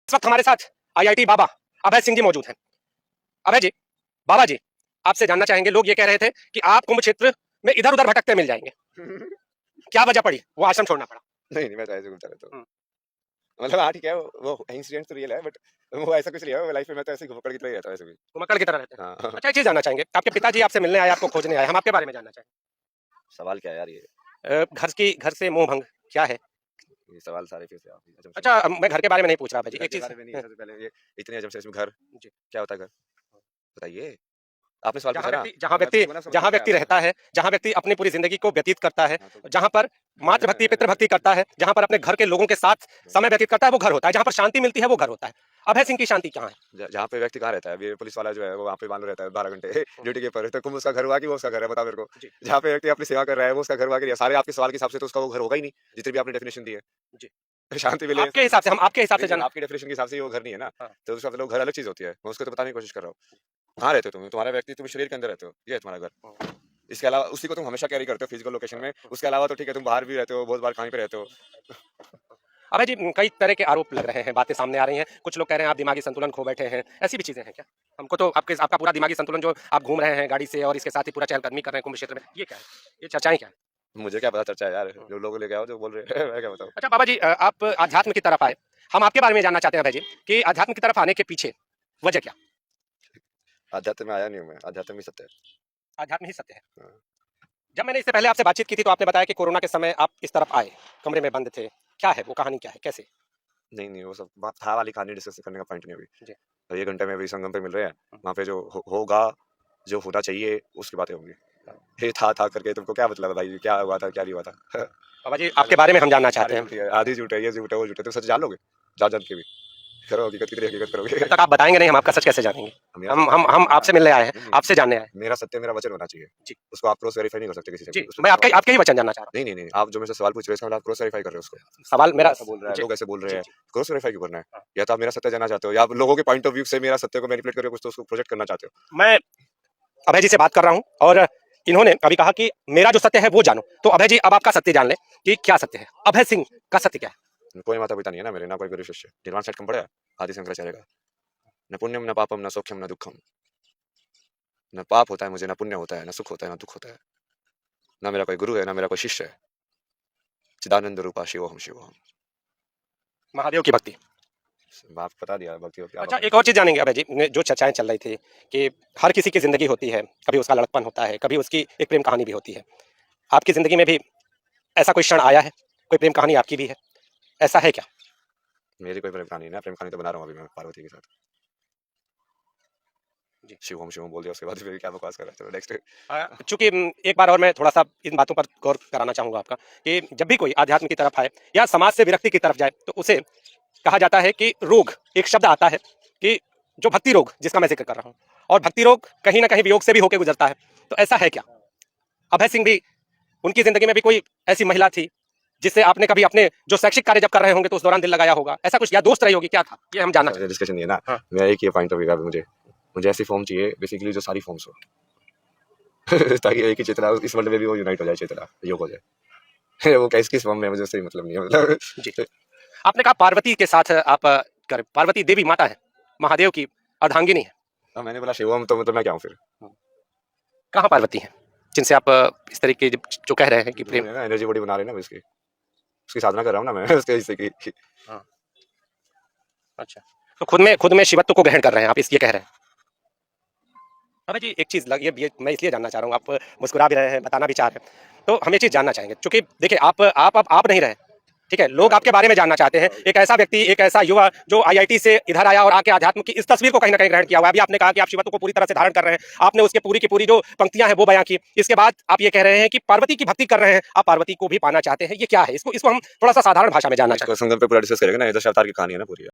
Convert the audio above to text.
इस वक्त हमारे साथ आईआईटी बाबा अभय सिंह जी मौजूद हैं। अभय जी, बाबा जी, आपसे जानना चाहेंगे, लोग ये कह रहे थे कि आप कुंभ क्षेत्र में इधर उधर भटकते मिल जाएंगे, क्या वजह पड़ी वो आश्रम छोड़ना पड़ा? नहीं मैं तो ऐसे घूमता रहता हूँ। मतलब हाँ ठीक है, वो इंसिडेंट तो रियल है, बट वो ऐसा कुछ नहीं है। लाइफ में मैं तो ऐसे घुमक्कड़ की तरह ही रहता हूँ ऐसे भी। घुमक्कड़ की तरह रहते हैं। हाँ। अच्छा, एक चीज जानना चाहेंगे, आपके पिताजी आपसे मिलने आए, आपको खोजने आए, हम आपके बारे में जानना सवाल क्या है यार ये? चाहेंगे। घर से मोह भंग क्या है? ये सवाल सारे फिर से आप अच्छा, मैं घर के बारे में नहीं पूछ रहा भाई जी, घर एक के चीज बारे में नहीं है। सबसे पहले ये इतने अजब से इसमें घर जी। क्या होता है? घर बताइए, आपने सवाल पूछा ना। जहाँ मैं व्यक्ति पूछूंगा ना, समझ जहाँ में क्या व्यक्ति आता है? रहता है, जहाँ व्यक्ति अपनी पूरी जिंदगी को व्यतीत करता है, हाँ, तो जहाँ पर मातृ भक्ति पितृ भक्ति करता है, जहाँ पर अपने घर के लोगों के साथ समय व्यतीत करता है, वो घर होता है। जहाँ पर शांति मिलती है वो घर होता है। अभय सिंह की शांति कहाँ है? जहाँ पे व्यक्ति कहाँ रहता है? अभी पुलिस वाला जो है वो वहाँ पे मान लो रहता है 12 घंटे ड्यूटी के पर, तो कुंभ उसका घर हुआ कि वो उसका घर है? बता मेरे को। जी। जहाँ पे व्यक्ति अपनी सेवा कर रहा है वो उसका घर हुआ कि नहीं? सारे आपके सवाल के हिसाब से तो उसका वो घर होगा ही नहीं, जितनी भी आपने डेफिनेशन दी है। जी। शांति मिले आपके हिसाब से, हम आपके हिसाब से नहीं, जाना। आपकी डेफिनेशन के हिसाब से वो घर नहीं है ना। हाँ। तो उसका मतलब घर अलग चीज होती है। मैं उसको तो बताने की कोशिश कर रहा हूँ। कहाँ रहते हो तुम? तुम्हारा व्यक्ति तुम शरीर के अंदर रहते हो, ये है तुम्हारा घर। इसके अलावा उसी को तुम हमेशा कैरी करते हो फिजिकल लोकेशन में। उसके अलावा तो ठीक है, तुम बाहर भी रहते हो, बहुत बार कहीं पे रहते हो। अभय जी, कई तरह के आरोप लग रहे हैं, बातें सामने आ रही हैं। कुछ लोग कह रहे हैं आप दिमागी संतुलन खो बैठे हैं, ऐसी भी चीजें हैं क्या? हमको तो आपका पूरा दिमागी संतुलन, जो आप घूम रहे हैं गाड़ी से और इसके साथ ही पूरा चहलकदमी कर रहे हैं कुंभ क्षेत्र में, ये क्या है? ये चर्चाएं क्या है? मुझे क्या पता चर्चा है यार, जो लोग लेके आओ जो बोल रहे हैं मैं क्या बताऊँ। अच्छा बाबा जी, आप आध्यात्म की तरफ आए, हम आपके बारे में जानना चाहते हैं अभय जी कि आध्यात्म की तरफ आने के पीछे वजह क्या? अध्यात्म में आया नहीं हूँ मैं, अध्यात्म ही सत्य है। आध्यात्म ही सत्य है। हाँ। जब मैंने इससे पहले आपसे बातचीत की थी तो आपने बताया कि कोरोना के समय आप इस तरफ आए, कमरे में बंद थे। क्या है वो कहानी, क्या है, कैसे? नहीं वो सब बात था वाली कहानी डिस्कस करने का पॉइंट नहीं अभी। जी। तो ये घंटे में अभी संगम पे मिल रहे हैं, वहाँ पे जो होगा, जो होना चाहिए उसकी बातें होंगी। ये था करके तुमको क्या मतलब है भाई? क्या हुआ था क्या नहीं हुआ था? बाबा जी, आपके बारे में हम जानना चाहते हैं। आधी झूठ है, ये झूठ है, वो झूठ है। तुम सच जान लोगे? जान के भी करो हकीकत की तरह हकीकत करोगे। जब तक आप बताएंगे नहीं, हम आपका सच कैसे जानेंगे? हम आपसे मिलने आए हैं, आपसे जानने आए हैं। मेरा सत्य मेरा वचन होना चाहिए जी। उसको आप क्रॉस वेरीफाई नहीं कर सकते किसी से जी, भी। मैं आपके ही वचन जानना चाह रहा नहीं नहीं नहीं, आप जो मेरे से सवाल पूछ रहे हैं इसका मतलब आप क्रॉस वेरीफाई कर रहे हो उसको। हूँ। सवाल मेरा ऐसा बोल रहा है, जी, लोग ऐसे बोल रहे जी, हैं, जी। क्रॉस वेरीफाई क्यों करना है? हाँ। या तो आप मेरा सत्य जानना चाहते हो, या आप लोगों के पॉइंट ऑफ व्यू से मेरा सत्य को मैनिपुलेट करके कुछ तो उसको प्रोजेक्ट करना चाहते हो। मैं अभय जी से बात कर रहा हूँ और इन्होंने अभी कहा कि मेरा जो सत्य है वो जानो। तो अभय जी, अब आपका सत्य जान ले कि क्या सत्य है, अभय सिंह का सत्य क्या है? कोई माता पिता नहीं है ना मेरे, ना कोई गुरु शिष्य। निर्वाण सेट कम पड़ा है आदि शंकराचार्य का। न पुण्यम न पापम न सौख्यम न दुखम। न पाप होता है मुझे, न पुण्य होता है, न सुख होता है, न दुख होता है। ना मेरा कोई गुरु है, ना मेरा कोई शिष्य है। चिदानंद रूपा शिवोहम शिवोहम। महादेव की भक्ति। आप बता दिया भक्ति होती है। अच्छा, एक और चीज जानेंगे अभय जी, जो चर्चाएं चल रही थी कि हर किसी की जिंदगी होती है, कभी उसका लड़कपन होता है, कभी उसकी एक प्रेम कहानी भी होती है। आपकी जिंदगी में भी ऐसा कोई क्षण आया है? कोई प्रेम कहानी आपकी भी है, ऐसा है क्या? मेरी कोई प्रेम कहानी नहीं है, प्रेम कहानी तो बना रहा हूँ अभी मैं पार्वती के साथ। जी। शिवम शिवम बोल दिया उसके बाद फिर क्या बकवास कर रहा है? चलो नेक्स्ट। चूंकि एक बार और मैं थोड़ा सा इन बातों पर गौर कराना चाहूंगा आपका कि जब भी कोई आध्यात्म की तरफ आए या समाज से विरक्ति की तरफ जाए तो उसे कहा जाता है कि रोग, एक शब्द आता है कि जो भक्ति रोग जिसका मैं जिक्र कर रहा हूँ, और भक्ति रोग कहीं ना कहीं वियोग से भी होकर गुजरता है। तो ऐसा है क्या? अभय सिंह भी, उनकी जिंदगी में भी कोई ऐसी महिला थी जिससे आपने कभी अपने जो शैक्षिक कार्य जब कर रहे होंगे तो उस दौरान दिल लगाया होगा, ऐसा कुछ, या दोस्त रही होगी, क्या था ये हम जानना चाहते डिस्कशन नहीं है ना। हाँ। मेरा एक ही पॉइंट ऑफ व्यू है मुझे। मुझे ऐसी फॉर्म चाहिए बेसिकली जो सारी फॉर्म्स हो ताकि एक ही चेतना इस वर्ल्ड में भी वो यूनाइट हो जाए, चेतना योग हो जाए। वो किस फॉर्म में मुझे उससे मतलब नहीं है मतलब। जी। आपने कहा पार्वती के साथ आप कर, पार्वती देवी माता है, महादेव की अर्धांगिनी है। मैंने बोला शिवम, तो मतलब मैं क्या हूँ फिर? कहाँ पार्वती है जिनसे आप इस तरीके जो कह रहे हैं कि प्रेम? एनर्जी बॉडी बना रहे हैं ना इसकी, उसकी साधना कर रहा हूँ ना मैं उसके हिस्से की। हाँ। अच्छा, तो खुद में शिवत्व को ग्रहण कर रहे हैं आप, इसलिए कह रहे हैं? अबे जी, एक चीज ये मैं इसलिए जानना चाह रहा हूँ, आप मुस्कुरा भी रहे हैं, बताना भी चाह रहे हैं, तो हम ये चीज जानना चाहेंगे, क्योंकि देखिए आप नहीं रहे, ठीक है, लोग आपके बारे में जानना चाहते हैं। एक ऐसा व्यक्ति, एक ऐसा युवा जो आईआईटी से इधर आया और आके आध्यात्म की इस तस्वीर को कहीं ना कहीं ग्रहण किया हुआ है। अभी आपने कहा कि आप शिवत्व को पूरी तरह से धारण कर रहे हैं, आपने उसके पूरी की पूरी जो पंक्तियां हैं वो बयां की। इसके बाद आप ये कह रहे हैं कि पार्वती की भक्ति कर रहे हैं, आप पार्वती को भी पाना चाहते हैं, ये क्या है? इसको हम थोड़ा सा साधारण भाषा में जानना चाहते हैं। संगम पे पूरा डिस्कस करेंगे ना, ये तो अवतार की कहानी है ना पूरी।